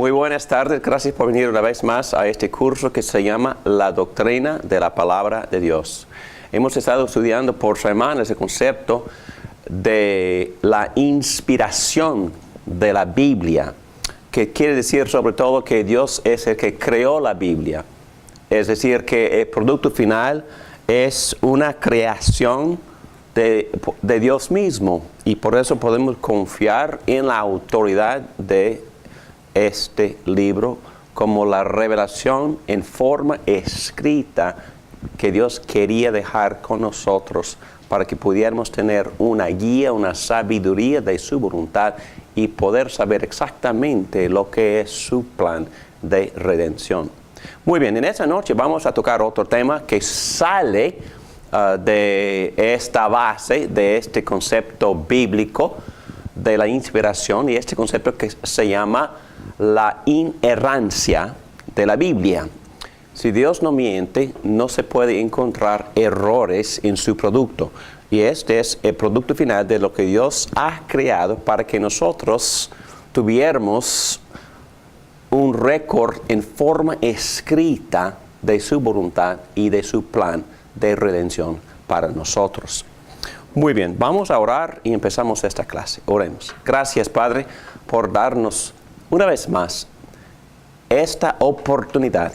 Muy buenas tardes, gracias por venir una vez más a este curso que se llama La Doctrina de la Palabra de Dios. Hemos estado estudiando por semanas el concepto de la inspiración de la Biblia, que quiere decir sobre todo que Dios es el que creó la Biblia. Es decir, que el producto final es una creación de Dios mismo, y por eso podemos confiar en la autoridad de este libro como la revelación en forma escrita que Dios quería dejar con nosotros para que pudiéramos tener una guía, una sabiduría de su voluntad y poder saber exactamente lo que es su plan de redención. Muy bien, en esta noche vamos a tocar otro tema que sale de esta base, de este concepto bíblico de la inspiración, y este concepto que se llama la inerrancia de la Biblia. Si Dios no miente, no se puede encontrar errores en su producto. Y este es el producto final de lo que Dios ha creado para que nosotros tuviéramos un récord en forma escrita de su voluntad y de su plan de redención para nosotros. Muy bien, vamos a orar y empezamos esta clase. Oremos. Gracias, Padre, por darnos una vez más esta oportunidad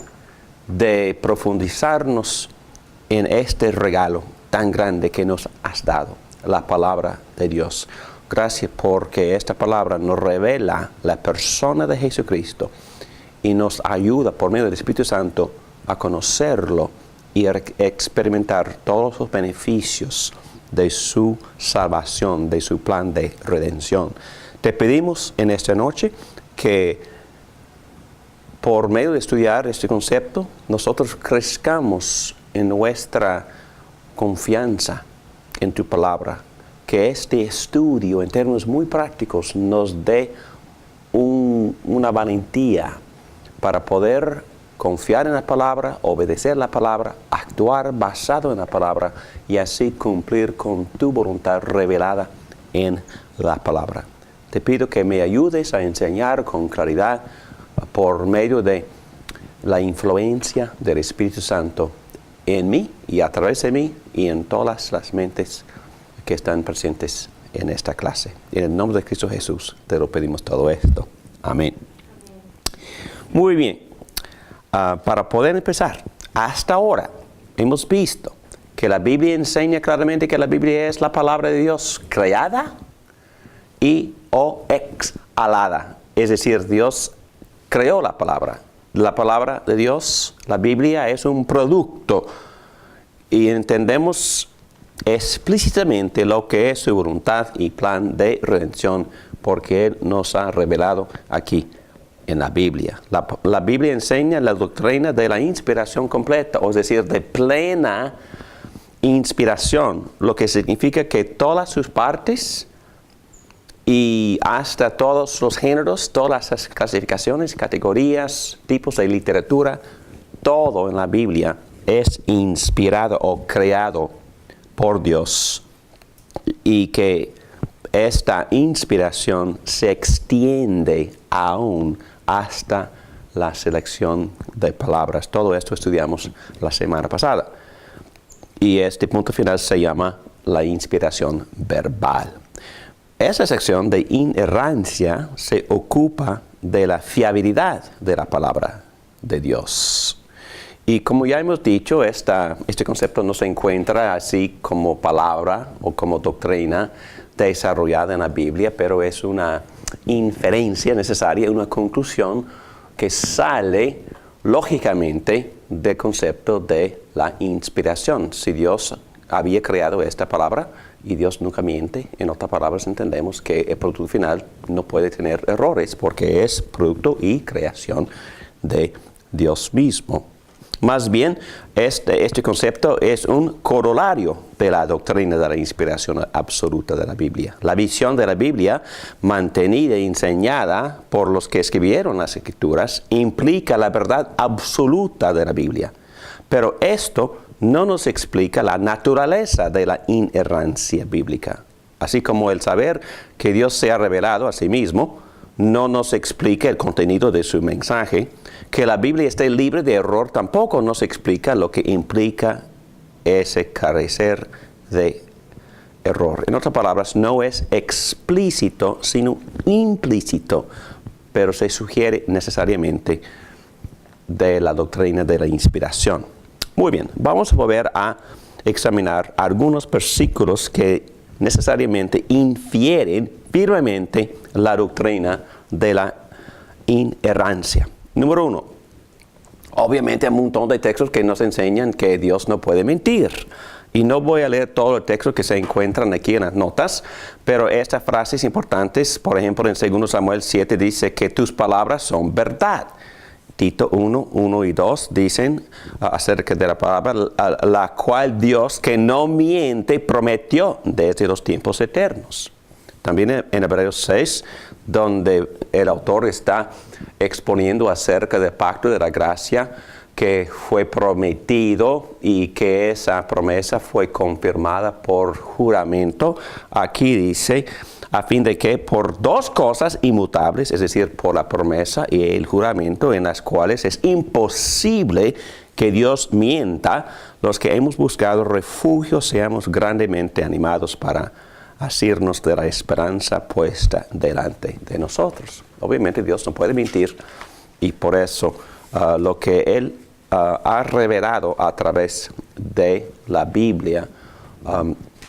de profundizarnos en este regalo tan grande que nos has dado, la palabra de Dios. Gracias porque esta palabra nos revela la persona de Jesucristo y nos ayuda por medio del Espíritu Santo a conocerlo y a experimentar todos los beneficios de su salvación, de su plan de redención. Te pedimos en esta noche que por medio de estudiar este concepto, nosotros crezcamos en nuestra confianza en tu palabra, que este estudio en términos muy prácticos nos dé una valentía para poder confiar en la palabra, obedecer la palabra, actuar basado en la palabra y así cumplir con tu voluntad revelada en la palabra. Te pido que me ayudes a enseñar con claridad por medio de la influencia del Espíritu Santo en mí y a través de mí y en todas las mentes que están presentes en esta clase. En el nombre de Cristo Jesús te lo pedimos todo esto. Amén. Muy bien. Para poder empezar, hasta ahora hemos visto que la Biblia enseña claramente que la Biblia es la palabra de Dios creada y o exhalada. Es decir, Dios creó la palabra. La palabra de Dios, la Biblia, es un producto y entendemos explícitamente lo que es su voluntad y plan de redención porque Él nos ha revelado aquí en la Biblia. La Biblia enseña la doctrina de la inspiración completa, es decir, de plena inspiración, lo que significa que todas sus partes y hasta todos los géneros, todas las clasificaciones, categorías, tipos de literatura, todo en la Biblia es inspirado o creado por Dios y que esta inspiración se extiende aún hasta la selección de palabras. Todo esto estudiamos la semana pasada. Y este punto final se llama la inspiración verbal. Esa sección de inerrancia se ocupa de la fiabilidad de la palabra de Dios. Y como ya hemos dicho, este concepto no se encuentra así como palabra o como doctrina desarrollada en la Biblia, pero es una inferencia necesaria, una conclusión que sale lógicamente del concepto de la inspiración. Si Dios había creado esta palabra y Dios nunca miente, en otras palabras entendemos que el producto final no puede tener errores porque es producto y creación de Dios mismo. Más bien, este concepto es un corolario de la doctrina de la inspiración absoluta de la Biblia. La visión de la Biblia, mantenida y enseñada por los que escribieron las Escrituras, implica la verdad absoluta de la Biblia. Pero esto no nos explica la naturaleza de la inerrancia bíblica. Así como el saber que Dios se ha revelado a sí mismo no nos explica el contenido de su mensaje. Que la Biblia esté libre de error tampoco nos explica lo que implica ese carecer de error. En otras palabras, no es explícito, sino implícito, pero se sugiere necesariamente de la doctrina de la inspiración. Muy bien, vamos a volver a examinar algunos versículos que necesariamente infieren firmemente la doctrina de la inerrancia. Número 1. Obviamente hay un montón de textos que nos enseñan que Dios no puede mentir. Y no voy a leer todos los textos que se encuentran aquí en las notas, pero estas frases importantes, por ejemplo, en 2 Samuel 7 dice que tus palabras son verdad. Tito 1 y 2 dicen acerca de la palabra, la cual Dios, que no miente, prometió desde los tiempos eternos. También en Hebreos 6, donde el autor está exponiendo acerca del pacto de la gracia que fue prometido y que esa promesa fue confirmada por juramento. Aquí dice, a fin de que por dos cosas inmutables, es decir, por la promesa y el juramento, en las cuales es imposible que Dios mienta, los que hemos buscado refugio seamos grandemente animados para asirnos de la esperanza puesta delante de nosotros. Obviamente Dios no puede mentir y por eso lo que Él ha revelado a través de la Biblia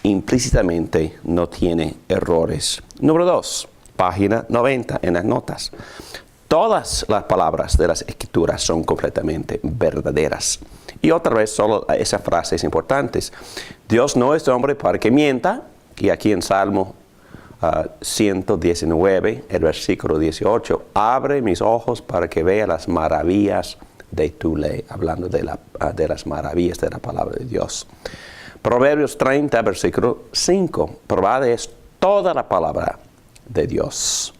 implícitamente no tiene errores. Número 2, página 90 en las notas. Todas las palabras de las Escrituras son completamente verdaderas. Y otra vez, solo esa frase es importante. Dios no es hombre para que mienta. Y aquí en Salmo 119, el versículo 18, abre mis ojos para que vea las maravillas de tu ley, hablando de las maravillas de la palabra de Dios. Proverbios 30, versículo 5, probada es toda la palabra de Dios.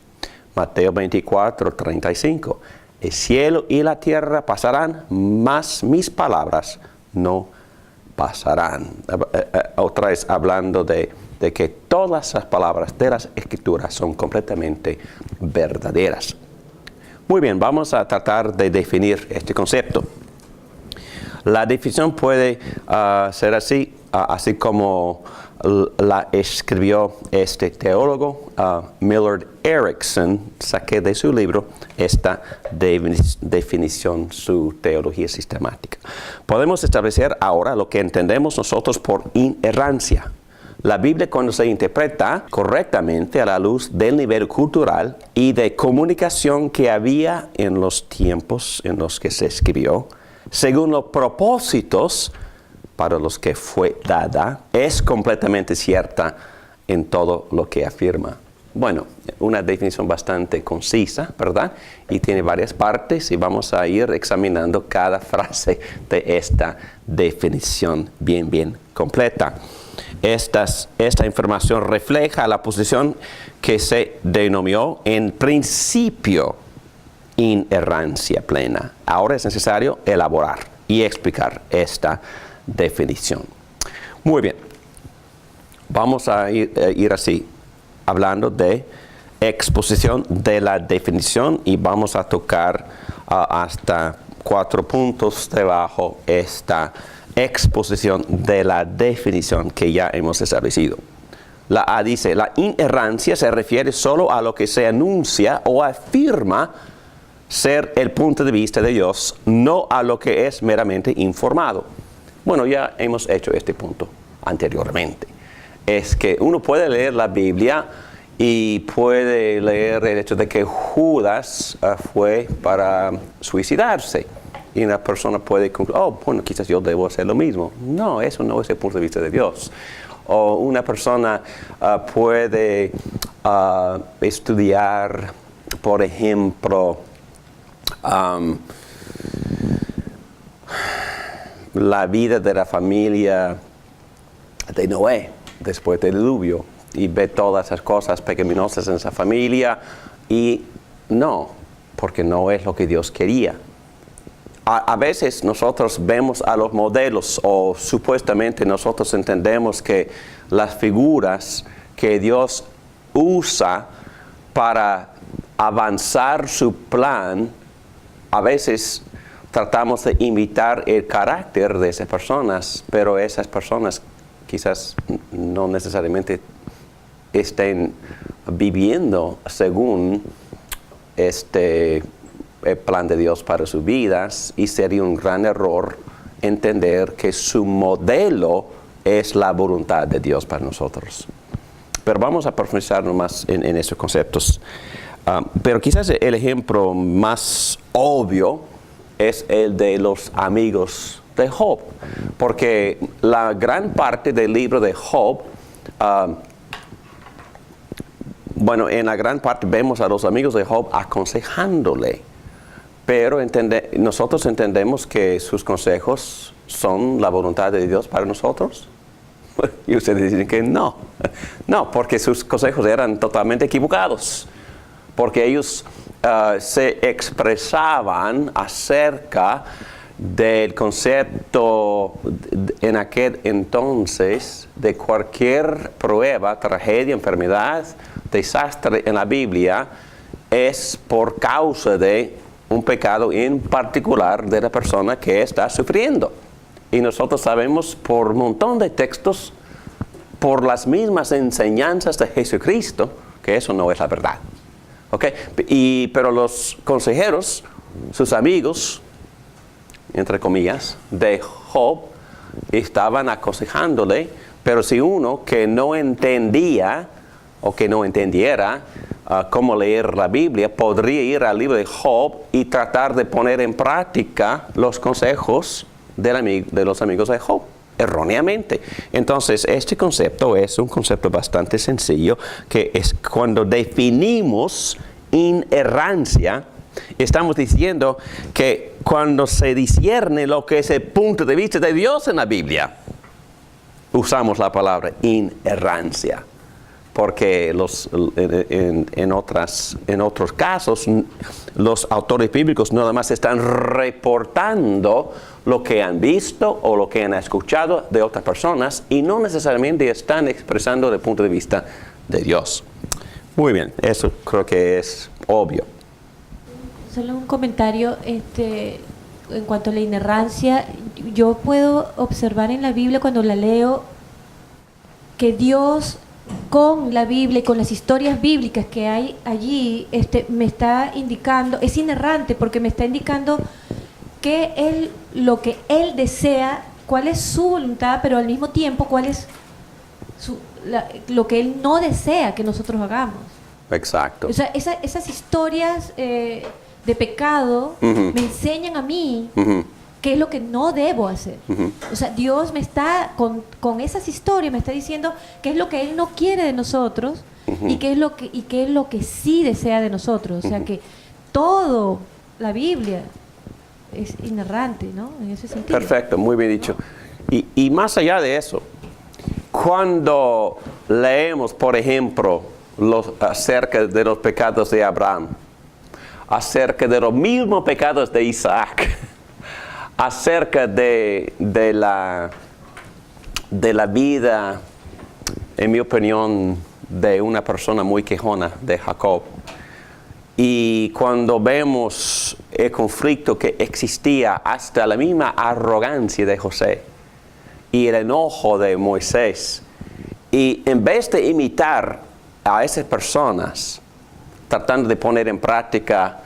Mateo 24, 35, el cielo y la tierra pasarán, mas mis palabras no pasarán. Otra vez hablando de que todas las palabras de las Escrituras son completamente verdaderas. Muy bien, vamos a tratar de definir este concepto. La definición puede ser así, así como la escribió este teólogo Millard Erickson. Saqué de su libro esta definición, su teología sistemática. Podemos establecer ahora lo que entendemos nosotros por inerrancia. La Biblia, cuando se interpreta correctamente a la luz del nivel cultural y de comunicación que había en los tiempos en los que se escribió, según los propósitos para los que fue dada, es completamente cierta en todo lo que afirma. Bueno, una definición bastante concisa, ¿verdad? Y tiene varias partes y vamos a ir examinando cada frase de esta definición bien completa. Esta información refleja la posición que se denominó en principio inerrancia plena. Ahora es necesario elaborar y explicar esta definición. Muy bien, vamos a ir así, hablando de exposición de la definición y vamos a tocar hasta 4 puntos debajo esta exposición de la definición que ya hemos establecido. La A dice, la inerrancia se refiere solo a lo que se anuncia o afirma ser el punto de vista de Dios, no a lo que es meramente informado. Bueno, ya hemos hecho este punto anteriormente. Es que uno puede leer la Biblia y puede leer el hecho de que Judas fue para suicidarse. Y una persona puede concluir, bueno, quizás yo debo hacer lo mismo. No, eso no es el punto de vista de Dios. O una persona puede estudiar, por ejemplo, la vida de la familia de Noé después del diluvio y ve todas esas cosas pecaminosas en esa familia y no, porque no es lo que Dios quería. A veces nosotros vemos a los modelos o supuestamente nosotros entendemos que las figuras que Dios usa para avanzar su plan, a veces tratamos de imitar el carácter de esas personas, pero esas personas quizás no necesariamente estén viviendo según el plan de Dios para sus vidas, y sería un gran error entender que su modelo es la voluntad de Dios para nosotros. Pero vamos a profundizar más en esos conceptos. Pero quizás el ejemplo más obvio es el de los amigos de Job, porque la gran parte del libro de Job, en la gran parte vemos a los amigos de Job aconsejándole, pero nosotros entendemos que sus consejos son la voluntad de Dios para nosotros. Y ustedes dicen que no, porque sus consejos eran totalmente equivocados, porque ellos se expresaban acerca del concepto en aquel entonces de cualquier prueba, tragedia, enfermedad, desastre en la Biblia es por causa de un pecado en particular de la persona que está sufriendo. Y nosotros sabemos por un montón de textos, por las mismas enseñanzas de Jesucristo, que eso no es la verdad. ¿Okay? Pero los consejeros, sus amigos, entre comillas, de Job, estaban aconsejándole, pero si uno que no entendía o que no entendiera cómo leer la Biblia, podría ir al libro de Job y tratar de poner en práctica los consejos de los amigos de Job, erróneamente. Entonces, este concepto es un concepto bastante sencillo, que es cuando definimos inerrancia, estamos diciendo que cuando se discierne lo que es el punto de vista de Dios en la Biblia, usamos la palabra inerrancia. Porque en otros casos, los autores bíblicos nada más están reportando lo que han visto o lo que han escuchado de otras personas y no necesariamente están expresando el punto de vista de Dios. Muy bien, eso creo que es obvio. Solo un comentario en cuanto a la inerrancia. Yo puedo observar en la Biblia cuando la leo que Dios, con la Biblia y con las historias bíblicas que hay allí, me está indicando, es inerrante porque me está indicando lo que Él desea, cuál es su voluntad, pero al mismo tiempo cuál es lo que Él no desea que nosotros hagamos. Exacto. O sea, esas historias de pecado me enseñan a mí qué es lo que no debo hacer. O sea, Dios me está, con esas historias, me está diciendo qué es lo que Él no quiere de nosotros y qué es lo que sí desea de nosotros. O sea, que todo la Biblia es inerrante, ¿no? En ese sentido. Perfecto, muy bien dicho. Y más allá de eso, cuando leemos, por ejemplo, acerca de los pecados de Abraham, acerca de los mismos pecados de Isaac, acerca de la vida, en mi opinión, de una persona muy quejona, de Jacob. Y cuando vemos el conflicto que existía, hasta la misma arrogancia de José y el enojo de Moisés, y en vez de imitar a esas personas, tratando de poner en práctica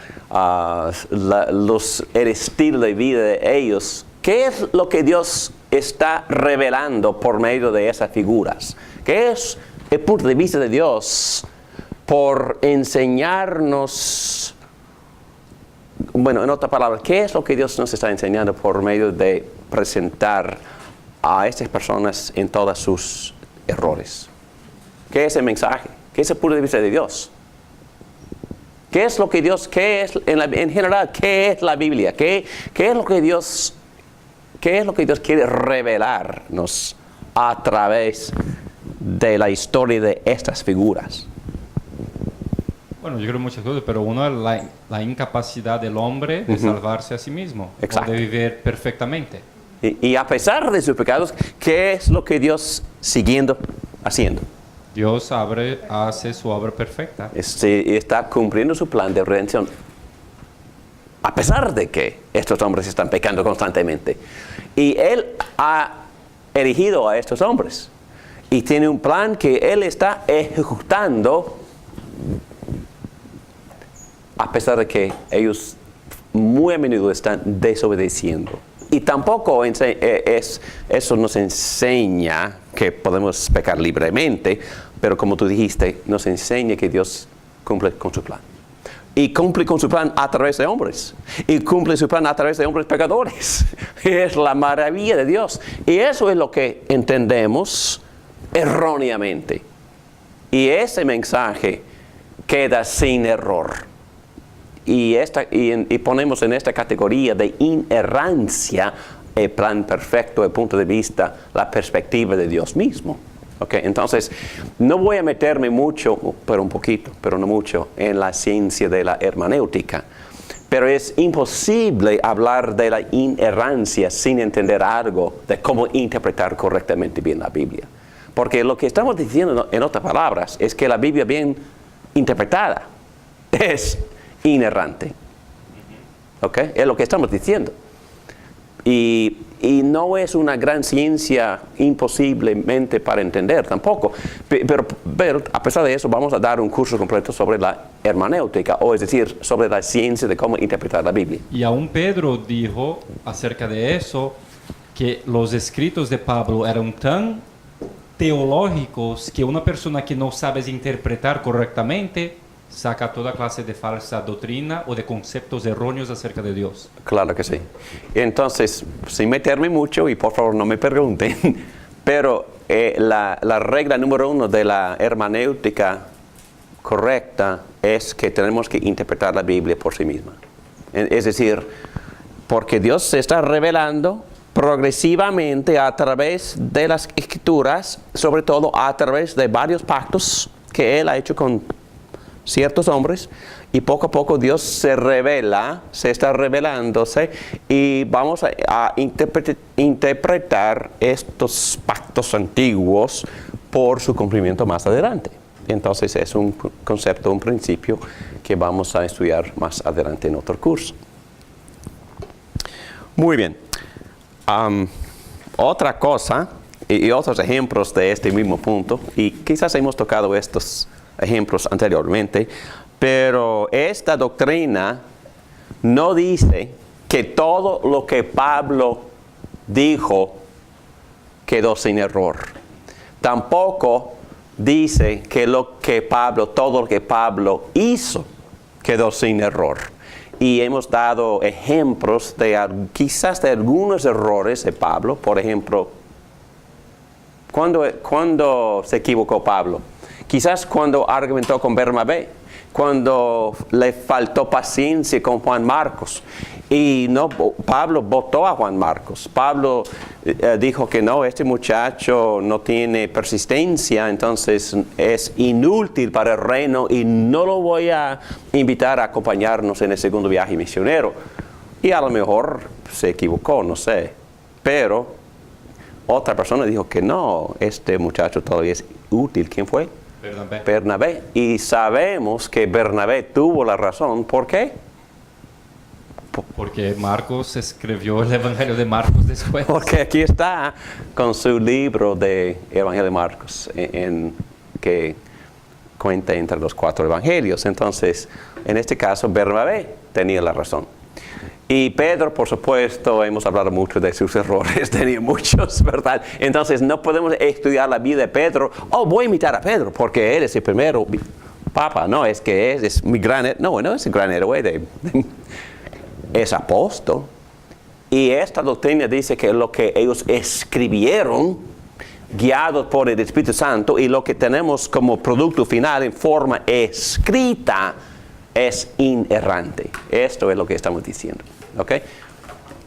el estilo de vida de ellos, ¿qué es lo que Dios está revelando por medio de esas figuras? ¿Qué es el punto de vista de Dios por enseñarnos? Bueno, en otras palabras, ¿qué es lo que Dios nos está enseñando por medio de presentar a estas personas en todos sus errores? ¿Qué es el mensaje? ¿Qué es el punto de vista de Dios? ¿Qué es lo que Dios, en general, qué es la Biblia? ¿Qué es lo que Dios quiere revelarnos a través de la historia de estas figuras? Bueno, yo creo muchas cosas, pero uno es la incapacidad del hombre de salvarse a sí mismo, o de vivir perfectamente. Y a pesar de sus pecados, ¿qué es lo que Dios siguiendo haciendo? Dios hace su obra perfecta. Y está cumpliendo su plan de redención. A pesar de que estos hombres están pecando constantemente. Y Él ha erigido a estos hombres. Y tiene un plan que Él está ejecutando a pesar de que ellos muy a menudo están desobedeciendo. Y tampoco eso nos enseña que podemos pecar libremente, pero como tú dijiste, nos enseña que Dios cumple con su plan. Y cumple con su plan a través de hombres. Y cumple su plan a través de hombres pecadores. Es la maravilla de Dios. Y eso es lo que entendemos erróneamente. Y ese mensaje queda sin error. Y ponemos en esta categoría de inerrancia el plan perfecto desde el punto de vista, la perspectiva de Dios mismo. Okay, entonces, no voy a meterme mucho, pero un poquito, pero no mucho, en la ciencia de la hermenéutica. Pero es imposible hablar de la inerrancia sin entender algo de cómo interpretar correctamente bien la Biblia. Porque lo que estamos diciendo, en otras palabras, es que la Biblia bien interpretada es inerrante. ¿Ok? Es lo que estamos diciendo. Y no es una gran ciencia imposiblemente para entender tampoco. Pero a pesar de eso, vamos a dar un curso completo sobre la hermenéutica, o es decir, sobre la ciencia de cómo interpretar la Biblia. Y aún Pedro dijo acerca de eso, que los escritos de Pablo eran tan teológicos que una persona que no sabe interpretar correctamente saca toda clase de falsa doctrina o de conceptos erróneos acerca de Dios. Claro que sí. Entonces, sin meterme mucho, y por favor no me pregunten, pero la regla número 1 de la hermenéutica correcta es que tenemos que interpretar la Biblia por sí misma. Es decir, porque Dios se está revelando progresivamente a través de las Escrituras, sobre todo a través de varios pactos que Él ha hecho con ciertos hombres, y poco a poco Dios se revela, se está revelándose, y vamos a interpretar estos pactos antiguos por su cumplimiento más adelante. Entonces es un concepto, un principio que vamos a estudiar más adelante en otro curso. Muy bien. Otra cosa, y otros ejemplos de este mismo punto, y quizás hemos tocado estos ejemplos anteriormente, pero esta doctrina no dice que todo lo que Pablo dijo quedó sin error. Tampoco dice que todo lo que Pablo hizo quedó sin error. Y hemos dado ejemplos quizás de algunos errores de Pablo. Por ejemplo, ¿cuándo se equivocó Pablo? Quizás cuando argumentó con Bernabé, cuando le faltó paciencia con Juan Marcos. Y Pablo votó a Juan Marcos. Pablo dijo que no, este muchacho no tiene persistencia, entonces es inútil para el reino y no lo voy a invitar a acompañarnos en el segundo viaje misionero. Y a lo mejor se equivocó, no sé. Pero otra persona dijo que no, este muchacho todavía es útil. ¿Quién fue? Bernabé. Y sabemos que Bernabé tuvo la razón. ¿Por qué? Porque Marcos escribió el Evangelio de Marcos después. Porque aquí está con su libro de Evangelio de Marcos, que cuenta entre los 4 evangelios. Entonces, en este caso, Bernabé tenía la razón. Y Pedro, por supuesto, hemos hablado mucho de sus errores, tenía muchos, ¿verdad? Entonces, no podemos estudiar la vida de Pedro. Voy a imitar a Pedro, porque él es el primero papa. No, es que es mi gran héroe. No es el gran héroe, es apóstol. Y esta doctrina dice que lo que ellos escribieron, guiados por el Espíritu Santo, y lo que tenemos como producto final en forma escrita, es inerrante. Esto es lo que estamos diciendo. ¿Ok?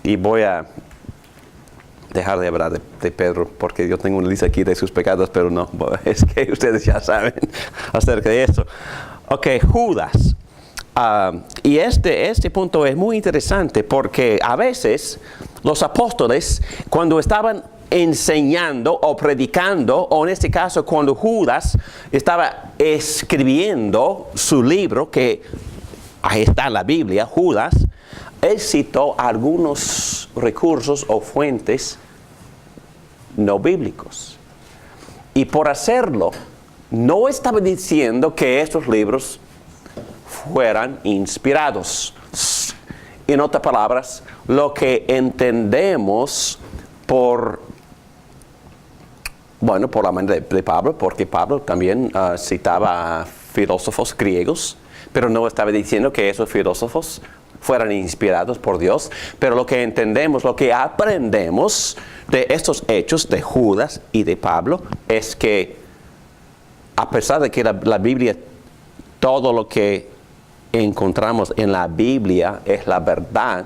Y voy a dejar de hablar de Pedro, porque yo tengo una lista aquí de sus pecados, pero no, es que ustedes ya saben acerca de eso. Ok, Judas. Y este punto es muy interesante, porque a veces los apóstoles, cuando estaban enseñando o predicando, o en este caso cuando Judas estaba escribiendo su libro, que ahí está en la Biblia, Judas, él citó algunos recursos o fuentes no bíblicos. Y por hacerlo, no estaba diciendo que estos libros fueran inspirados. En otras palabras, lo que entendemos por la manera de Pablo, porque Pablo también citaba filósofos griegos, pero no estaba diciendo que esos filósofos fueran inspirados por Dios, pero lo que entendemos, lo que aprendemos de estos hechos de Judas y de Pablo es que a pesar de que la Biblia, todo lo que encontramos en la Biblia es la verdad,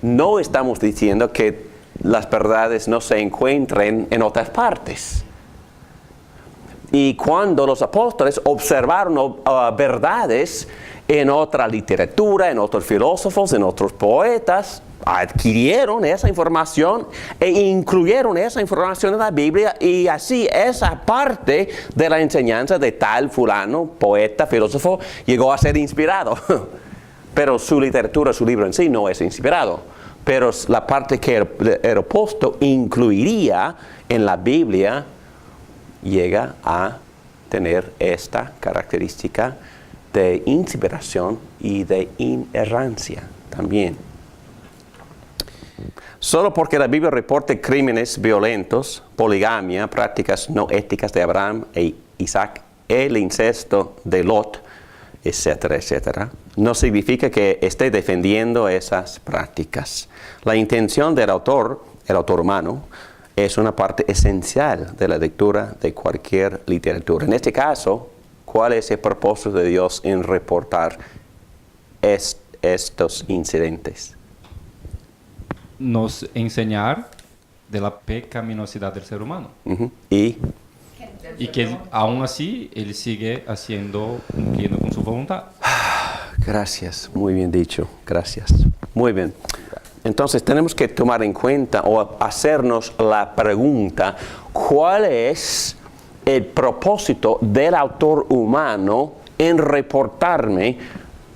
no estamos diciendo que las verdades no se encuentren en otras partes. Y cuando los apóstoles observaron verdades en otra literatura, en otros filósofos, en otros poetas, adquirieron esa información e incluyeron esa información en la Biblia, y así esa parte de la enseñanza de tal fulano, poeta, filósofo, llegó a ser inspirado. Pero su literatura, su libro en sí no es inspirado. Pero la parte que el apóstol incluiría en la Biblia llega a tener esta característica de inspiración y de inerrancia también. Solo porque la Biblia reporta crímenes violentos, poligamia, prácticas no éticas de Abraham e Isaac, el incesto de Lot, etcétera, etcétera, no significa que esté defendiendo esas prácticas. La intención del autor, el autor humano, es una parte esencial de la lectura de cualquier literatura. En este caso, ¿cuál es el propósito de Dios en reportar estos incidentes? Nos enseñar de la pecaminosidad del ser humano. Y que aún así él sigue cumpliendo con su voluntad. Gracias, muy bien dicho, gracias. Muy bien. Entonces tenemos que tomar en cuenta o hacernos la pregunta, ¿cuál es el propósito del autor humano en reportarme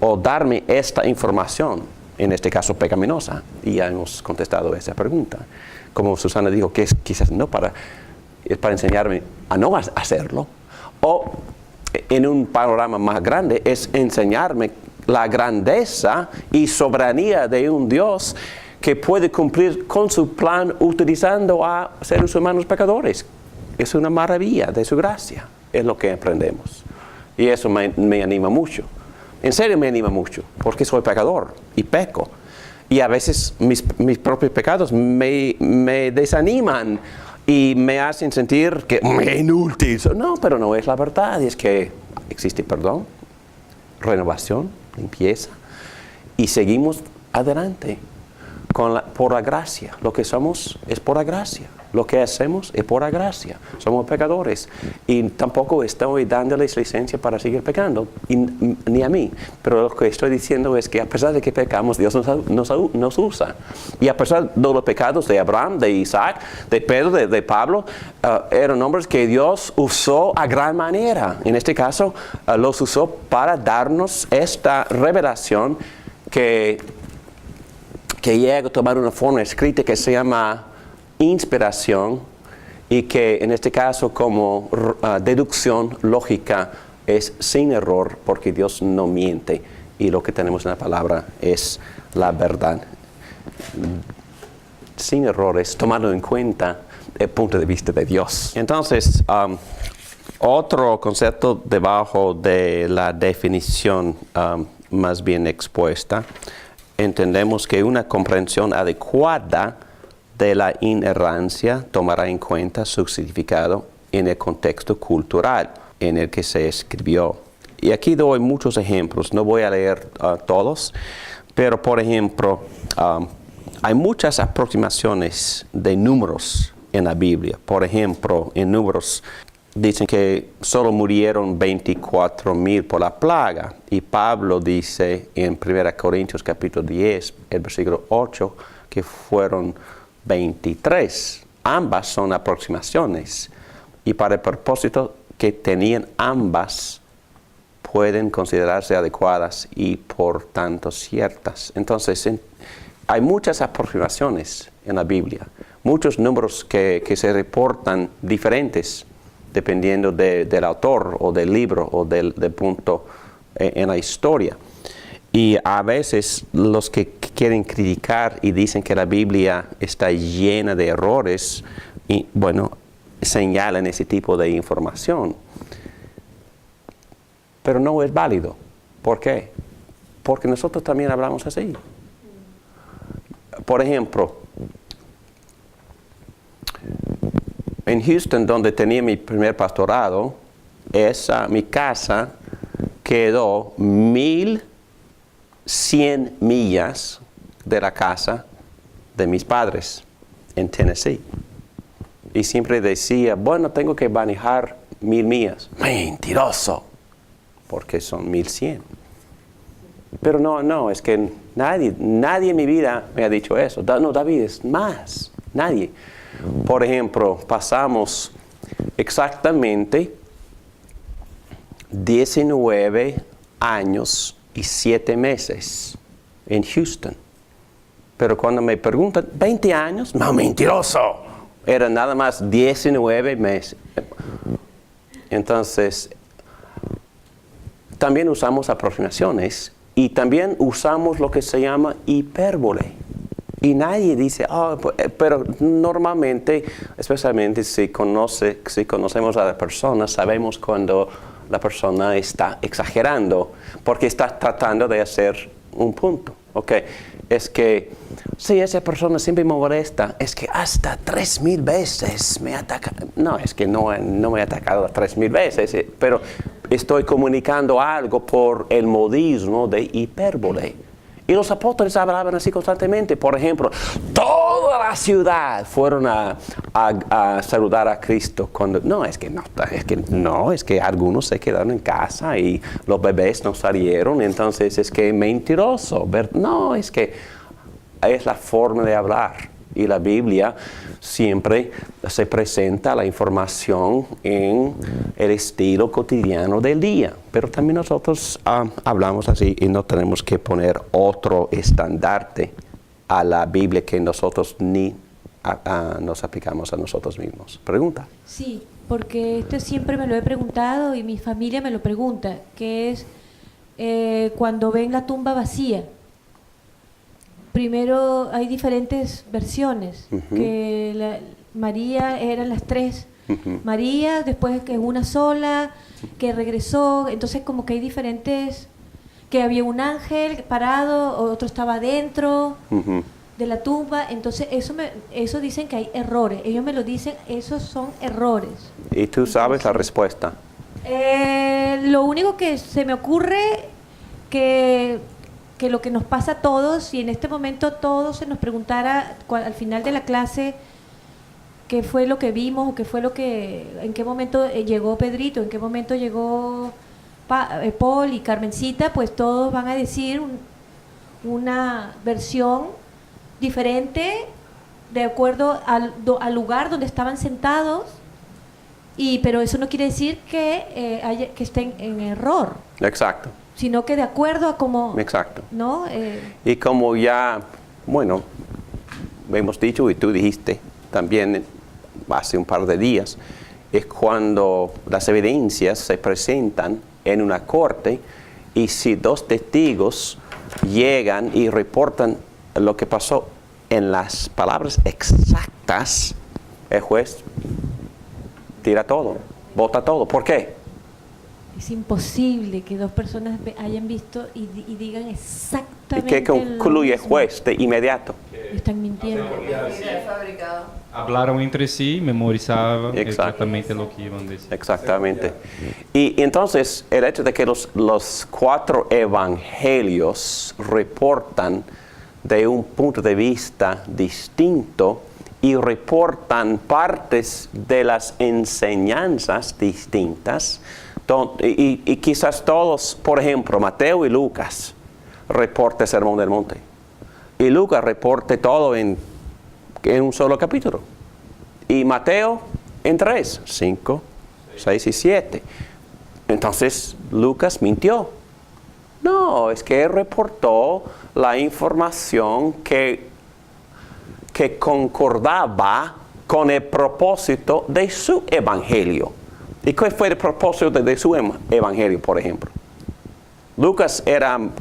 o darme esta información? En este caso pecaminosa, y ya hemos contestado esa pregunta. Como Susana dijo, que es quizás no es para enseñarme a no hacerlo, o en un panorama más grande es enseñarme la grandeza y soberanía de un Dios que puede cumplir con su plan utilizando a seres humanos pecadores. Es una maravilla de su gracia, es lo que aprendemos. Y eso me anima mucho. En serio me anima mucho, porque soy pecador y peco. Y a veces mis propios pecados me desaniman y me hacen sentir que es inútil. No, pero no es la verdad. Es que existe perdón, renovación, limpieza. Y seguimos adelante por la gracia. Lo que somos es por la gracia. Lo que hacemos es por la gracia. Somos pecadores. Y tampoco estoy dándoles licencia para seguir pecando, ni a mí. Pero lo que estoy diciendo es que a pesar de que pecamos, Dios nos usa. Y a pesar de los pecados de Abraham, de Isaac, de Pedro, de Pablo, eran hombres que Dios usó a gran manera. En este caso, los usó para darnos esta revelación que llega a tomar una forma escrita que se llama inspiración, y que en este caso como deducción lógica es sin error, porque Dios no miente y lo que tenemos en la palabra es la verdad. Sin errores, tomando en cuenta el punto de vista de Dios. Entonces, otro concepto debajo de la definición más bien expuesta, entendemos que una comprensión adecuada de la inerrancia tomará en cuenta su significado en el contexto cultural en el que se escribió. Y aquí doy muchos ejemplos, no voy a leer todos, pero por ejemplo, hay muchas aproximaciones de números en la Biblia. Por ejemplo, en Números dicen que solo murieron 24,000 por la plaga, y Pablo dice en 1 Corintios capítulo 10, el versículo 8, que fueron 23. ambas son aproximaciones y para el propósito que tenían ambas pueden considerarse adecuadas y por tanto ciertas. Entonces, hay muchas aproximaciones en la Biblia, muchos números que se reportan diferentes dependiendo del autor o del libro o del punto en la historia. Y a veces los que quieren criticar y dicen que la Biblia está llena de errores, y bueno, señalan ese tipo de información. Pero no es válido. ¿Por qué? Porque nosotros también hablamos así. Por ejemplo, en Houston, donde tenía mi primer pastorado, mi casa quedó 1,100 millas de la casa de mis padres en Tennessee. Y siempre decía, bueno, tengo que manejar 1,000 millas. Mentiroso, porque son 1,100. Pero no, es que nadie en mi vida me ha dicho eso. No, David, es más, nadie. Por ejemplo, pasamos exactamente 19 años y 7 meses en Houston. Pero cuando me preguntan, ¿20 años? No, mentiroso. Era nada más 19 meses. Entonces, también usamos aproximaciones y también usamos lo que se llama hipérbole. Y nadie dice, pero normalmente, especialmente si conocemos a la persona, sabemos cuando la persona está exagerando, porque está tratando de hacer un punto. Okay. Es que, si esa persona siempre me molesta, es que hasta 3,000 veces me ataca. No, es que no me ha atacado 3,000 veces, pero estoy comunicando algo por el modismo de hipérbole. Y los apóstoles hablaban así constantemente. Por ejemplo, toda la ciudad fueron a saludar a Cristo. Es que algunos se quedaron en casa y los bebés no salieron. Entonces es que mentiroso. No, es que es la forma de hablar. Y la Biblia siempre se presenta la información en el estilo cotidiano del día. Pero también nosotros hablamos así y no tenemos que poner otro estandarte a la Biblia que nosotros ni nos aplicamos a nosotros mismos. ¿Pregunta? Sí, porque esto siempre me lo he preguntado y mi familia me lo pregunta, que es cuando ven la tumba vacía. Primero hay diferentes versiones, que María eran las 3, María, después que es una sola, que regresó, entonces como que hay diferentes, que había un ángel parado, otro estaba adentro de la tumba, entonces eso dicen que hay errores, ellos me lo dicen, esos son errores. ¿Y tú sabes la respuesta? Lo único que se me ocurre que lo que nos pasa a todos, si en este momento todos se nos preguntara al final de la clase qué fue lo que vimos o qué fue en qué momento llegó Pedrito, en qué momento llegó Paul y Carmencita, pues todos van a decir una versión diferente de acuerdo al lugar donde estaban sentados, pero eso no quiere decir que estén en error. Exacto. Sino que de acuerdo a cómo... Exacto. ¿No? Y como ya, hemos dicho y tú dijiste también hace un par de días, es cuando las evidencias se presentan en una corte y si 2 testigos llegan y reportan lo que pasó en las palabras exactas, el juez tira todo, vota todo. ¿Por qué? Es imposible que 2 personas hayan visto y digan exactamente. ¿Qué concluye el juez de inmediato? Están mintiendo. Hablaron entre sí, memorizaban exactamente lo que iban a decir. Exactamente. Y entonces el hecho de que los 4 evangelios reportan de un punto de vista distinto y reportan partes de las enseñanzas distintas, y quizás todos, por ejemplo, Mateo y Lucas reporte el Sermón del Monte y Lucas reporte todo en un solo capítulo. y Mateo en 3, 5, 6 y 7. Entonces Lucas mintió. No, es que él reportó la información que concordaba con el propósito de su evangelio. ¿Y cuál fue el propósito de su evangelio, por ejemplo? Lucas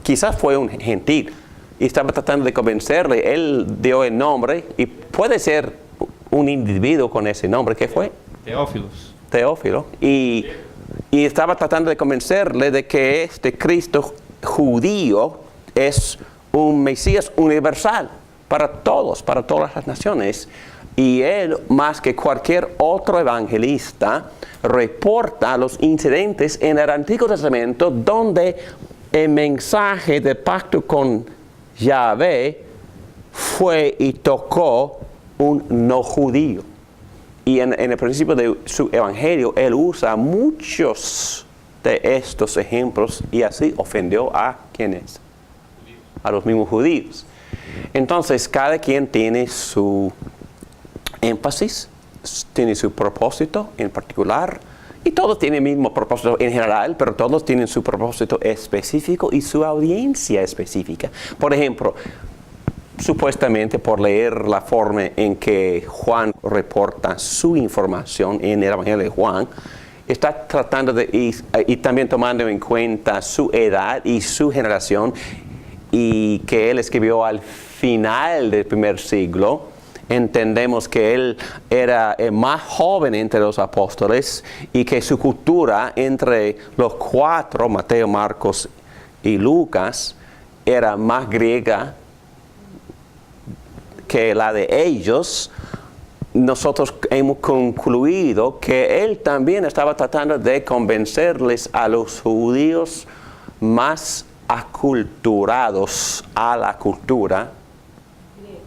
quizás fue un gentil y estaba tratando de convencerle. Él dio el nombre y puede ser un individuo con ese nombre. ¿Qué fue? Teófilo. Y estaba tratando de convencerle de que este Cristo judío es un Mesías universal para todos, para todas las naciones. Y él, más que cualquier otro evangelista, reporta los incidentes en el Antiguo Testamento donde el mensaje del pacto con Yahvé fue y tocó un no judío. Y en el principio de su evangelio, él usa muchos de estos ejemplos y así ofendió a ¿quiénes? A los mismos judíos. Entonces, cada quien tiene su énfasis, tiene su propósito en particular, y todos tienen el mismo propósito en general, pero todos tienen su propósito específico y su audiencia específica. Por ejemplo, supuestamente por leer la forma en que Juan reporta su información en el Evangelio de Juan, está tratando y también tomando en cuenta su edad y su generación, y que él escribió al final del primer siglo. Entendemos que él era el más joven entre los apóstoles y que su cultura entre los cuatro, Mateo, Marcos y Lucas, era más griega que la de ellos. Nosotros hemos concluido que él también estaba tratando de convencerles a los judíos más aculturados a la cultura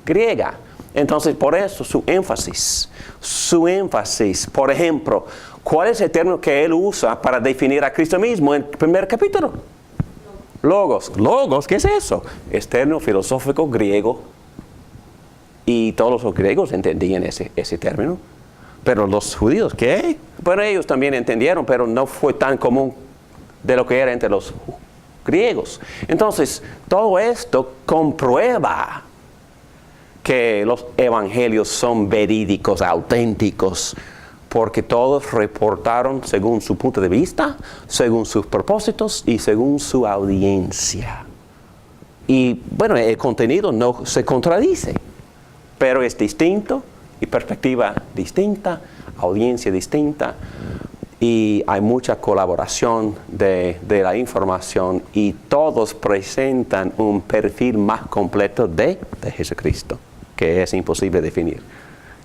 griega. Entonces, por eso su énfasis, por ejemplo, ¿cuál es el término que él usa para definir a Cristo mismo en el primer capítulo? Logos. Logos, ¿qué es eso? Es término filosófico griego. Y todos los griegos entendían ese término. Pero los judíos, ¿qué? Bueno, ellos también entendieron, pero no fue tan común de lo que era entre los griegos. Entonces, todo esto comprueba que los evangelios son verídicos, auténticos, porque todos reportaron según su punto de vista, según sus propósitos y según su audiencia. Y bueno, el contenido no se contradice, pero es distinto y perspectiva distinta, audiencia distinta, y hay mucha colaboración de la información, y todos presentan un perfil más completo de Jesucristo, que es imposible definir.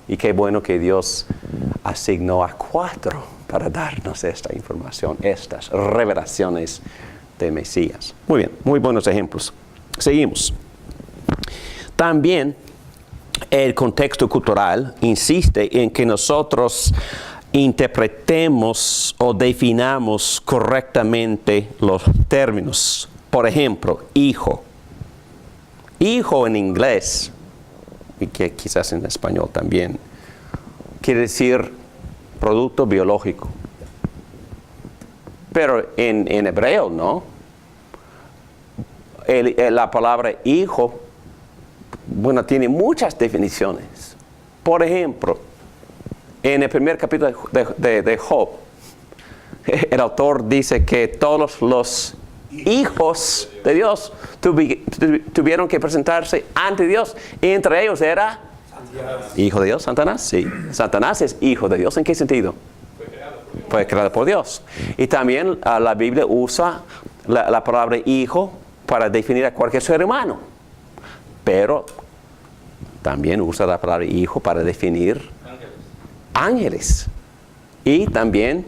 Y qué bueno que Dios asignó a 4 para darnos esta información, estas revelaciones de Mesías. Muy bien, muy buenos ejemplos. Seguimos. También el contexto cultural insiste en que nosotros interpretemos o definamos correctamente los términos. Por ejemplo, hijo. Hijo en inglés, y que quizás en español también, quiere decir producto biológico. Pero en hebreo, ¿no? La palabra hijo, bueno, tiene muchas definiciones. Por ejemplo, en el primer capítulo de Job, el autor dice que todos los hijos de Dios tuvieron que presentarse ante Dios, y entre ellos era hijo de Dios, Satanás. Sí, Satanás es hijo de Dios. ¿En qué sentido? Fue creado por Dios. Y también la Biblia usa la palabra hijo para definir a cualquier ser humano, pero también usa la palabra hijo para definir ángeles, y también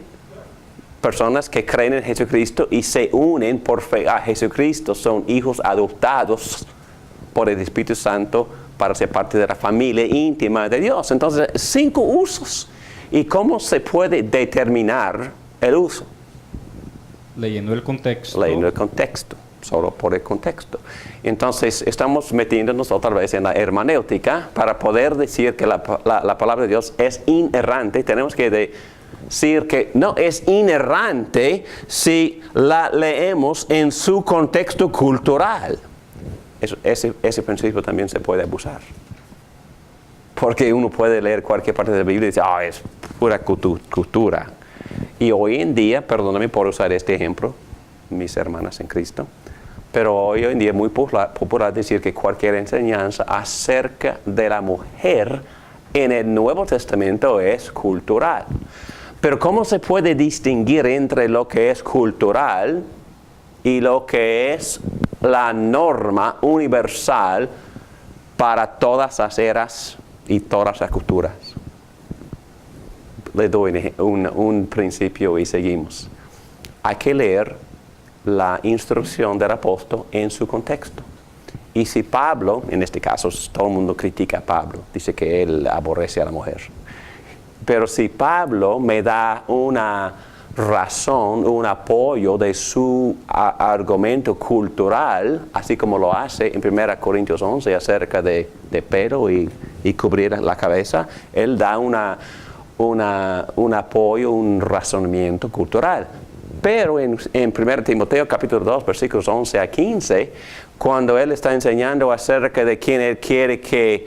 personas que creen en Jesucristo y se unen por fe a Jesucristo, son hijos adoptados por el Espíritu Santo para ser parte de la familia íntima de Dios. Entonces, 5 usos. ¿Y cómo se puede determinar el uso? Leyendo el contexto. Leyendo el contexto. solo por el contexto. Entonces, estamos metiéndonos otra vez en la hermenéutica para poder decir que la palabra de Dios es inerrante. Tenemos que decir que no es inerrante si la leemos en su contexto cultural. Ese principio también se puede abusar. Porque uno puede leer cualquier parte de la Biblia y decir, es pura cultura. Y hoy en día, perdóname por usar este ejemplo, mis hermanas en Cristo, pero hoy en día es muy popular decir que cualquier enseñanza acerca de la mujer en el Nuevo Testamento es cultural. Pero ¿cómo se puede distinguir entre lo que es cultural y lo que es la norma universal para todas las eras y todas las culturas? Le doy un principio y seguimos. Hay que leer la instrucción del apóstol en su contexto. Y si Pablo, en este caso todo el mundo critica a Pablo, dice que él aborrece a la mujer. Pero si Pablo me da una razón, un apoyo de su argumento cultural, así como lo hace en 1 Corintios 11 acerca de pelo y cubrir la cabeza, él da un apoyo, un razonamiento cultural. Pero en 1 Timoteo capítulo 2, versículos 11 a 15, cuando él está enseñando acerca de quién él quiere que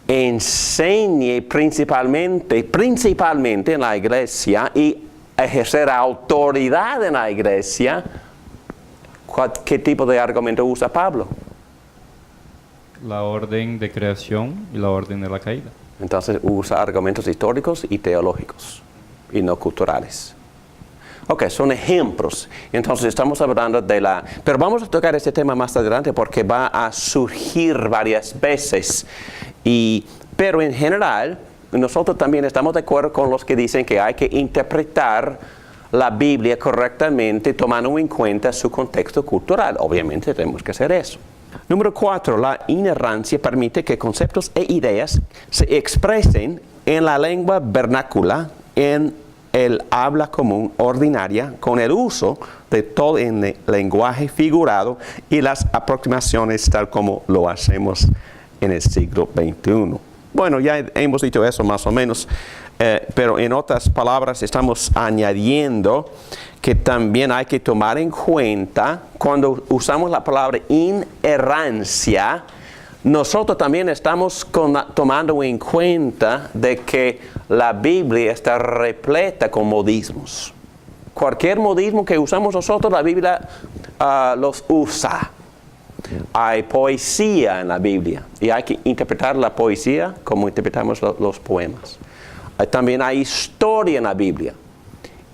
enseñe principalmente en la iglesia y ejercer autoridad en la iglesia, ¿qué tipo de argumento usa Pablo? La orden de creación y la orden de la caída. Entonces usa argumentos históricos y teológicos y no culturales. Ok, son ejemplos. Entonces estamos hablando pero vamos a tocar este tema más adelante porque va a surgir varias veces. Pero en general, nosotros también estamos de acuerdo con los que dicen que hay que interpretar la Biblia correctamente tomando en cuenta su contexto cultural. Obviamente tenemos que hacer eso. Número 4, la inerrancia permite que conceptos e ideas se expresen en la lengua vernácula, en el habla común ordinaria, con el uso de todo el lenguaje figurado y las aproximaciones tal como lo hacemos en el siglo XXI. Bueno, ya hemos dicho eso más o menos, pero en otras palabras estamos añadiendo que también hay que tomar en cuenta, cuando usamos la palabra inerrancia, nosotros también estamos tomando en cuenta de que la Biblia está repleta con modismos. Cualquier modismo que usamos nosotros, la Biblia los usa. Hay poesía en la Biblia y hay que interpretar la poesía como interpretamos los poemas. También hay historia en la Biblia.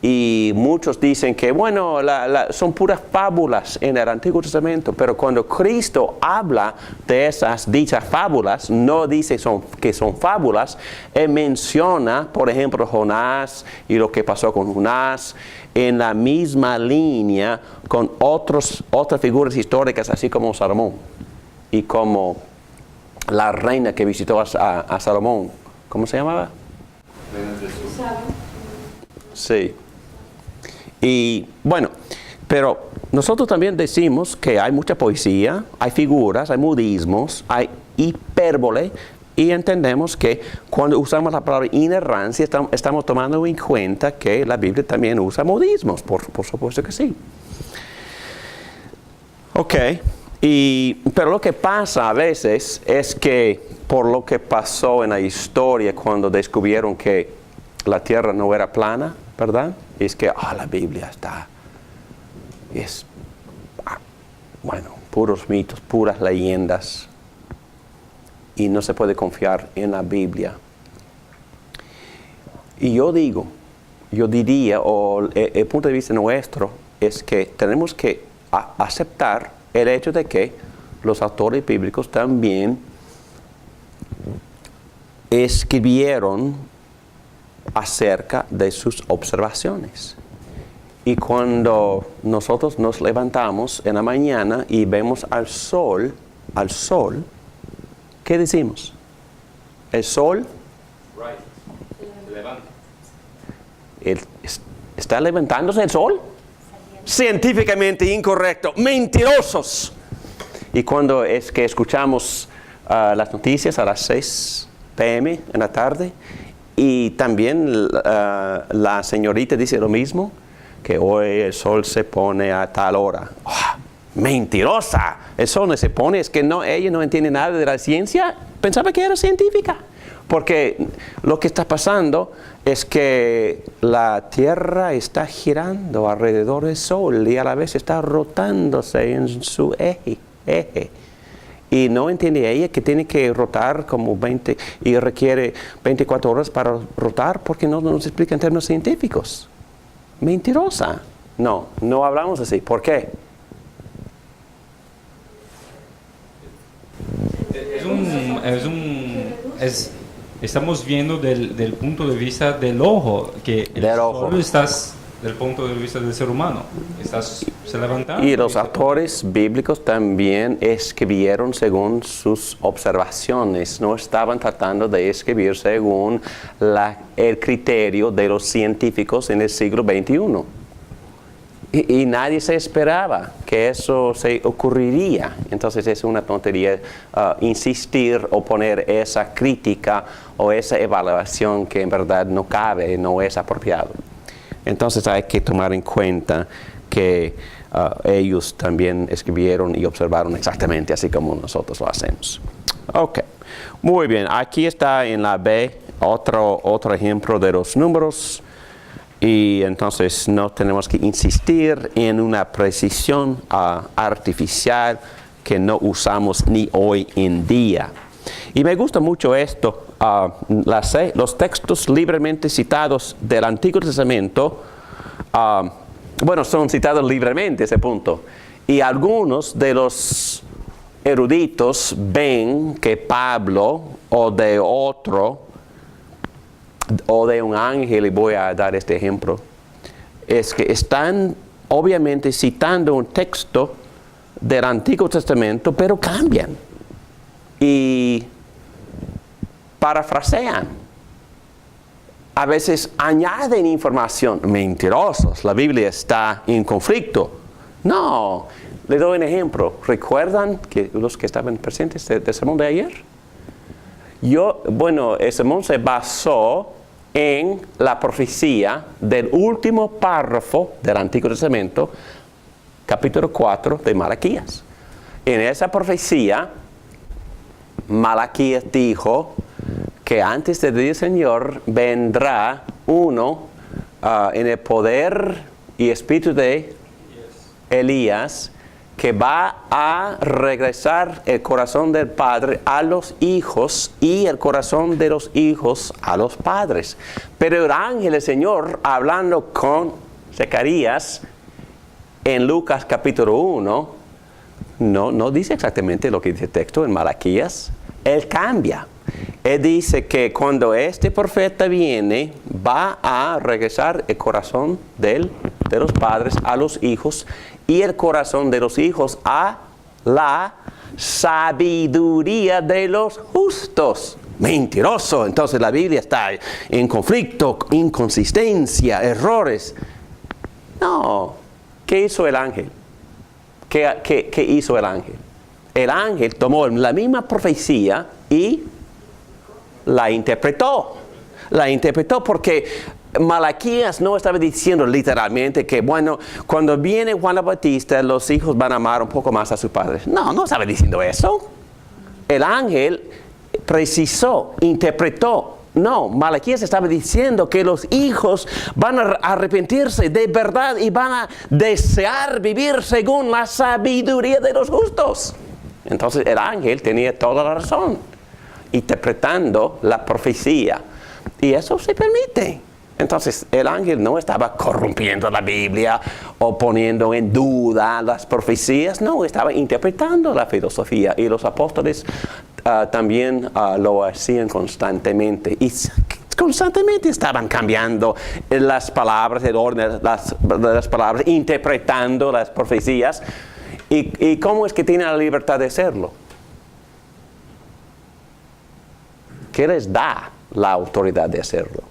Y muchos dicen que, bueno, son puras fábulas en el Antiguo Testamento, pero cuando Cristo habla de esas dichas fábulas, no dice que son fábulas, él menciona, por ejemplo, Jonás y lo que pasó con Jonás, en la misma línea con otras figuras históricas, así como Salomón, y como la reina que visitó a Salomón. ¿Cómo se llamaba? Sí. Y bueno, pero nosotros también decimos que hay mucha poesía, hay figuras, hay modismos, hay hipérbole, y entendemos que cuando usamos la palabra inerrancia estamos tomando en cuenta que la Biblia también usa modismos, por supuesto que sí. Ok, pero lo que pasa a veces es que por lo que pasó en la historia cuando descubrieron que la tierra no era plana, ¿verdad? Es que la Biblia puros mitos, puras leyendas, y no se puede confiar en la Biblia. Y yo diría, o el punto de vista nuestro es que tenemos que aceptar el hecho de que los autores bíblicos también escribieron acerca de sus observaciones. Y cuando nosotros nos levantamos en la mañana y vemos al sol, ¿qué decimos? El sol se levanta. ¿Está levantándose el sol? científicamente incorrecto, mentirosos. Y cuando es que escuchamos las noticias a las 6 p.m. en la tarde, y también la señorita dice lo mismo, que hoy el sol se pone a tal hora. ¡Oh, mentirosa! El sol no se pone, es que ella no entiende nada de la ciencia, pensaba que era científica. Porque lo que está pasando es que la Tierra está girando alrededor del Sol y a la vez está rotándose en su eje. Y no entiende ella que tiene que rotar como 20 y requiere 24 horas para rotar porque no nos explica en términos científicos. Mentirosa. No hablamos así. ¿Por qué? Estamos viendo del punto de vista del ojo, que solo estás del punto de vista del ser humano. Estás se levantando. Y los autores bíblicos también escribieron según sus observaciones. No estaban tratando de escribir según el criterio de los científicos en el siglo XXI. Y nadie se esperaba que eso se ocurriría. Entonces es una tontería insistir o poner esa crítica o esa evaluación que en verdad no cabe, no es apropiado. Entonces hay que tomar en cuenta que ellos también escribieron y observaron exactamente así como nosotros lo hacemos. Ok, muy bien. Aquí está en la B otro ejemplo de los números. Y entonces no tenemos que insistir en una precisión artificial que no usamos ni hoy en día. Y me gusta mucho esto, los textos libremente citados del Antiguo Testamento, son citados libremente, ese punto. Y algunos de los eruditos ven que Pablo o de otro, o de un ángel, y voy a dar este ejemplo, es que están obviamente citando un texto del Antiguo Testamento, pero cambian y parafrasean. A veces añaden información. Mentirosos, la Biblia está en conflicto. No, le doy un ejemplo. ¿Recuerdan que los que estaban presentes del sermón de ayer? El sermón se basó en la profecía del último párrafo del Antiguo Testamento, capítulo 4 de Malaquías. En esa profecía, Malaquías dijo que antes del día del Señor vendrá uno en el poder y espíritu de Elías, que va a regresar el corazón del padre a los hijos y el corazón de los hijos a los padres. Pero el ángel del Señor, hablando con Zacarías en Lucas capítulo 1, no dice exactamente lo que dice el texto en Malaquías. Él cambia. Él dice que cuando este profeta viene, va a regresar el corazón de los padres a los hijos y el corazón de los hijos a la sabiduría de los justos. Mentiroso. Entonces la Biblia está en conflicto, inconsistencia, errores. No. ¿Qué hizo el ángel? ¿Qué hizo el ángel? El ángel tomó la misma profecía y la interpretó. La interpretó porque Malaquías no estaba diciendo literalmente que, cuando viene Juan el Bautista, los hijos van a amar un poco más a sus padres. No estaba diciendo eso. El ángel precisó, interpretó. No, Malaquías estaba diciendo que los hijos van a arrepentirse de verdad y van a desear vivir según la sabiduría de los justos. Entonces el ángel tenía toda la razón, interpretando la profecía. Y eso se permite. Entonces el ángel no estaba corrompiendo la Biblia o poniendo en duda las profecías. No, estaba interpretando la filosofía. Y los apóstoles también lo hacían constantemente. Y constantemente estaban cambiando las palabras, el orden de las palabras, interpretando las profecías. ¿Y cómo es que tienen la libertad de hacerlo? ¿Qué les da la autoridad de hacerlo?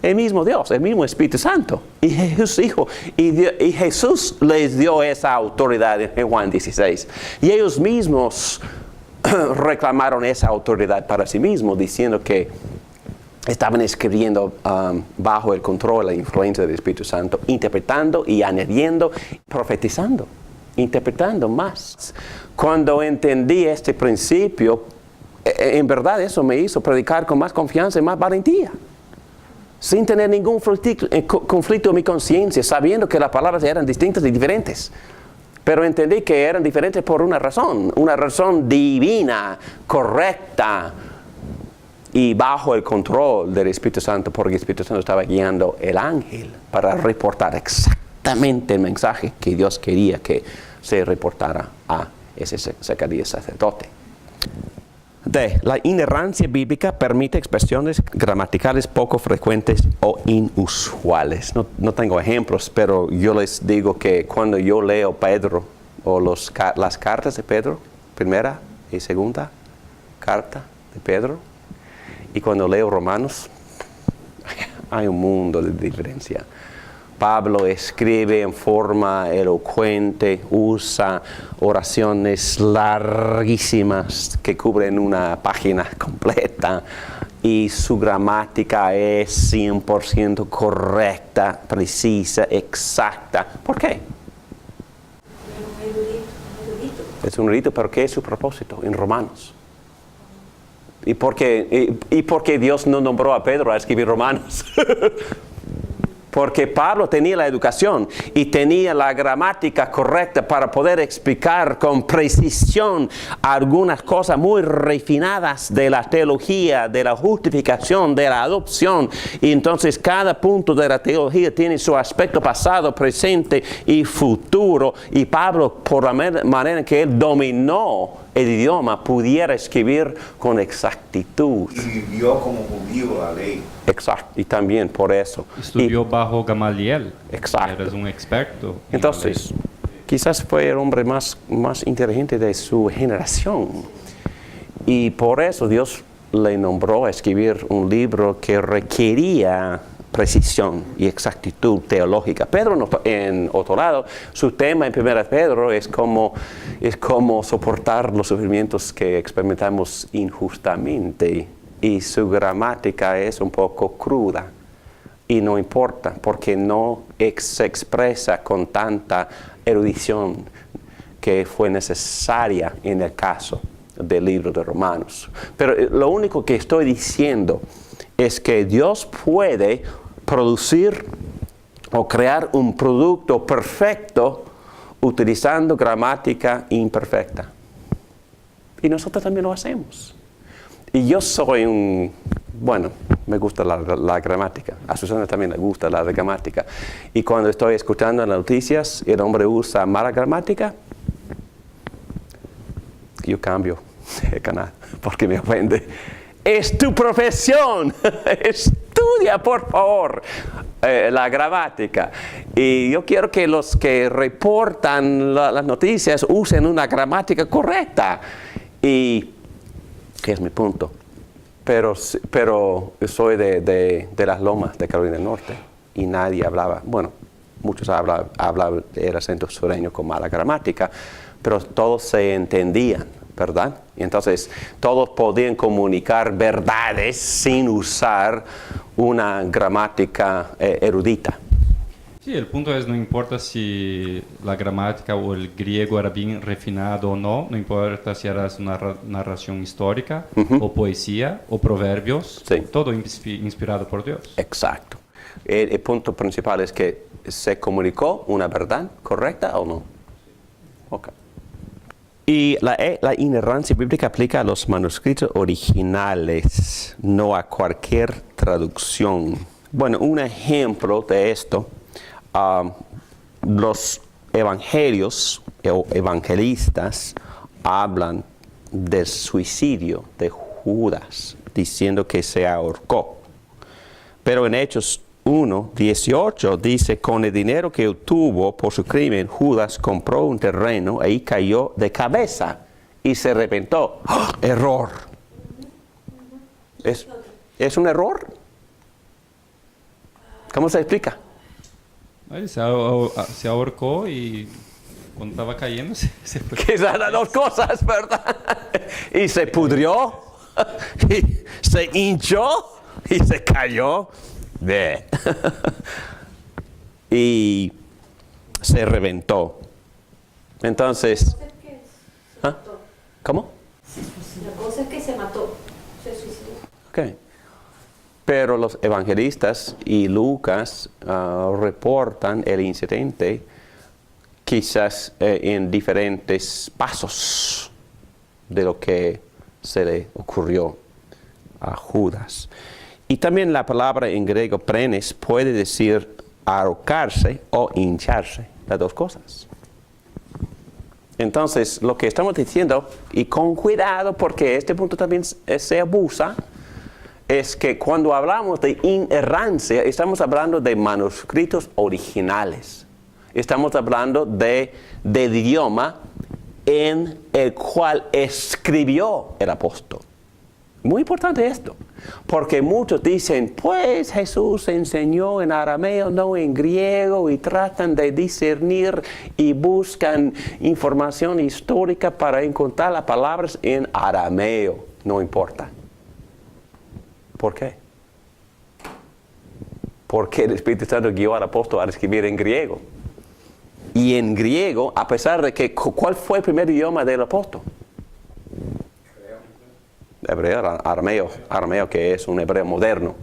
El mismo Dios, el mismo Espíritu Santo. Y Jesús dijo, y Jesús les dio esa autoridad en Juan 16. Y ellos mismos reclamaron esa autoridad para sí mismos, diciendo que estaban escribiendo bajo el control, la influencia del Espíritu Santo, interpretando y añadiendo, profetizando, interpretando más. Cuando entendí este principio, en verdad eso me hizo predicar con más confianza y más valentía, sin tener ningún conflicto en mi conciencia, sabiendo que las palabras eran distintas y diferentes. Pero entendí que eran diferentes por una razón divina, correcta, y bajo el control del Espíritu Santo, porque el Espíritu Santo estaba guiando el ángel para reportar exactamente el mensaje que Dios quería que se reportara a ese Zacarías sacerdote. La inerrancia bíblica permite expresiones gramaticales poco frecuentes o inusuales. No tengo ejemplos, pero yo les digo que cuando yo leo Pedro o las cartas de Pedro, primera y segunda carta de Pedro, y cuando leo Romanos, hay un mundo de diferencia. Pablo escribe en forma elocuente, usa oraciones larguísimas que cubren una página completa y su gramática es 100% correcta, precisa, exacta. ¿Por qué? Es un erudito, pero ¿qué es su propósito en Romanos? ¿Y por qué Dios no nombró a Pedro a escribir Romanos? Porque Pablo tenía la educación y tenía la gramática correcta para poder explicar con precisión algunas cosas muy refinadas de la teología, de la justificación, de la adopción. Y entonces cada punto de la teología tiene su aspecto pasado, presente y futuro. Y Pablo, por la manera en que él dominó el idioma, pudiera escribir con exactitud. Y vivió como judío la ley. Exacto, y también por eso. Estudió bajo Gamaliel. Exacto. Eres un experto. Entonces, quizás fue el hombre más inteligente de su generación. Y por eso Dios le nombró a escribir un libro que requería precisión y exactitud teológica. Pedro, en otro lado, su tema en 1 Pedro es cómo soportar los sufrimientos que experimentamos injustamente. Y su gramática es un poco cruda. Y no importa, porque no se expresa con tanta erudición que fue necesaria en el caso del libro de Romanos. Pero lo único que estoy diciendo es que Dios puede producir o crear un producto perfecto utilizando gramática imperfecta. Y nosotros también lo hacemos. Y yo soy me gusta la gramática. A Susana también le gusta la gramática. Y cuando estoy escuchando las noticias, el hombre usa mala gramática, yo cambio de canal porque me ofende. Es tu profesión. Estudia, por favor, la gramática. Y yo quiero que los que reportan las noticias usen una gramática correcta. Y que es mi punto. Pero soy de las Lomas de Carolina del Norte y nadie hablaba, muchos hablaban el acento sureño con mala gramática, pero todos se entendían, ¿verdad? Y entonces todos podían comunicar verdades sin usar una gramática erudita. Sí, el punto es, no importa si la gramática o el griego era bien refinado o no importa si era una narración histórica o poesía o proverbios, sí. Todo inspirado por Dios. Exacto. El punto principal es que se comunicó una verdad correcta o no. Okay. Y la inerrancia bíblica aplica a los manuscritos originales, no a cualquier traducción. Bueno, un ejemplo de esto. Los evangelios o evangelistas hablan del suicidio de Judas, diciendo que se ahorcó. Pero en Hechos 1:18 dice, con el dinero que obtuvo por su crimen, Judas compró un terreno, ahí cayó de cabeza y se arrepintió. ¡Oh! Error. ¿Es un error? ¿Cómo se explica? Él se ahorcó y cuando estaba cayendo se fue. Quizás las dos cosas, ¿verdad? Y se pudrió, y se hinchó, y se cayó. Ve. Y se reventó. Entonces, ¿ah? ¿Cómo? La cosa es que se mató, se suicidó. Okay. Pero los evangelistas y Lucas reportan el incidente quizás en diferentes pasos de lo que se le ocurrió a Judas. Y también la palabra en griego prenes puede decir ahorcarse o hincharse, las dos cosas. Entonces, lo que estamos diciendo, y con cuidado porque este punto también se abusa, es que cuando hablamos de inerrancia, estamos hablando de manuscritos originales. Estamos hablando del idioma en el cual escribió el apóstol. Muy importante esto, porque muchos dicen, pues Jesús enseñó en arameo, no en griego, y tratan de discernir y buscan información histórica para encontrar las palabras en arameo. No importa. ¿Por qué? Porque el Espíritu Santo guió al apóstol a escribir en griego. Y en griego, a pesar de que, ¿cuál fue el primer idioma del apóstol? Hebreo, arameo, que es un hebreo moderno.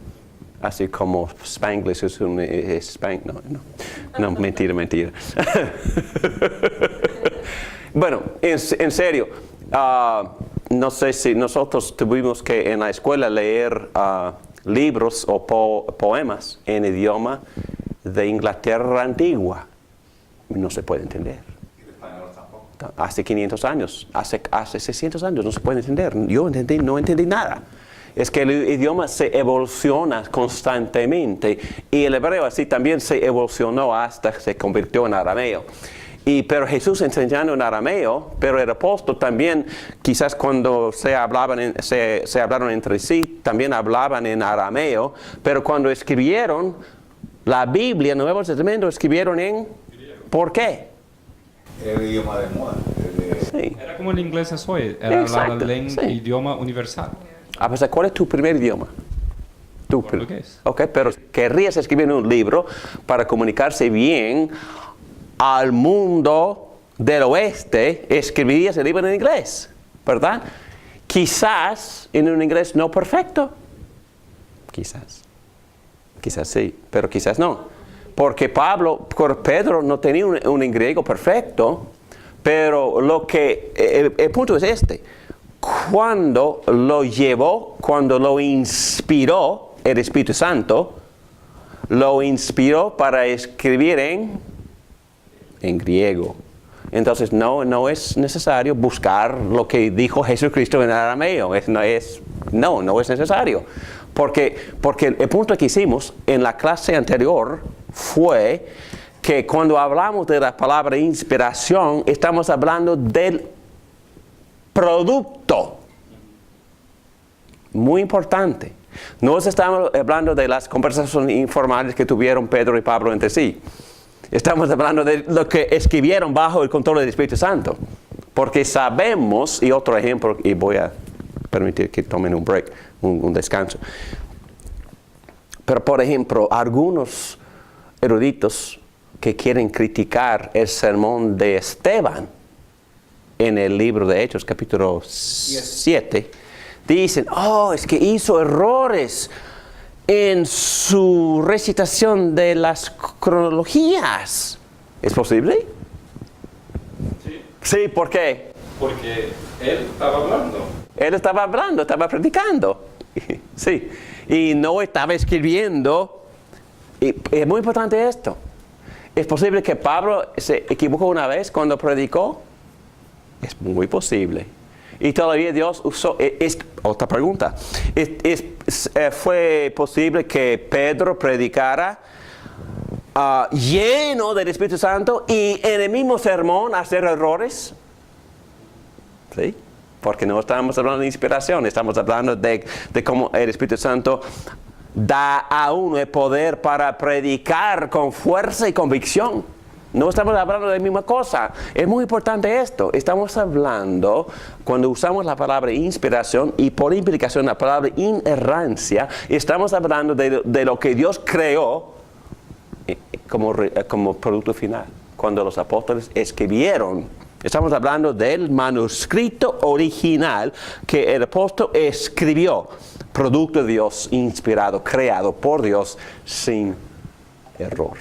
Así como Spanglish es un... No, mentira. Bueno, en serio, no sé si nosotros tuvimos que en la escuela leer libros o poemas en idioma de Inglaterra antigua. No se puede entender. Hace 500 años, hace 600 años no se puede entender. Yo no entendí nada. Es que el idioma se evoluciona constantemente y el hebreo así también se evolucionó hasta que se convirtió en arameo. Pero Jesús enseñando en arameo, pero el apóstol también, quizás cuando se hablaron entre sí, también hablaban en arameo, pero cuando escribieron la Biblia, el Nuevo Testamento, escribieron en... ¿Por qué? El idioma de moda. Sí. Era como el inglés es hoy, era Exacto, el sí. idioma universal. A pesar, ¿cuál es tu primer idioma? Portugués. Ok, pero querrías escribir un libro para comunicarse bien al mundo del oeste, escribirías el libro en inglés, ¿verdad? Quizás en un inglés no perfecto. Quizás sí, pero quizás no. Porque Pedro no tenía un griego perfecto, pero el punto es este. Cuando lo llevó, cuando lo inspiró el Espíritu Santo, lo inspiró para escribir en griego. Entonces no es necesario buscar lo que dijo Jesucristo en arameo. No es necesario. Porque el punto que hicimos en la clase anterior fue que cuando hablamos de la palabra inspiración, estamos hablando del producto. Muy importante. No estamos hablando de las conversaciones informales que tuvieron Pedro y Pablo entre sí. Estamos hablando de lo que escribieron bajo el control del Espíritu Santo. Porque sabemos, y otro ejemplo, y voy a permitir que tomen un break, un descanso. Pero por ejemplo, algunos eruditos que quieren criticar el sermón de Esteban en el libro de Hechos, capítulo 7, dicen, es que hizo errores en su recitación de las cronologías. ¿Es posible? Sí. Sí, ¿por qué? Porque él estaba hablando. Él estaba hablando, estaba predicando. Sí, y no estaba escribiendo. Y es muy importante esto. ¿Es posible que Pablo se equivocó una vez cuando predicó? Es muy posible. Y todavía Dios usó... otra pregunta. ¿Fue posible que Pedro predicara lleno del Espíritu Santo y en el mismo sermón hacer errores? ¿Sí? Porque no estamos hablando de inspiración, estamos hablando de cómo el Espíritu Santo da a uno el poder para predicar con fuerza y convicción. No estamos hablando de la misma cosa. Es muy importante esto. Estamos hablando, cuando usamos la palabra inspiración y por implicación la palabra inerrancia, estamos hablando de lo que Dios creó como producto final. Cuando los apóstoles escribieron, estamos hablando del manuscrito original que el apóstol escribió, producto de Dios, inspirado, creado por Dios sin error.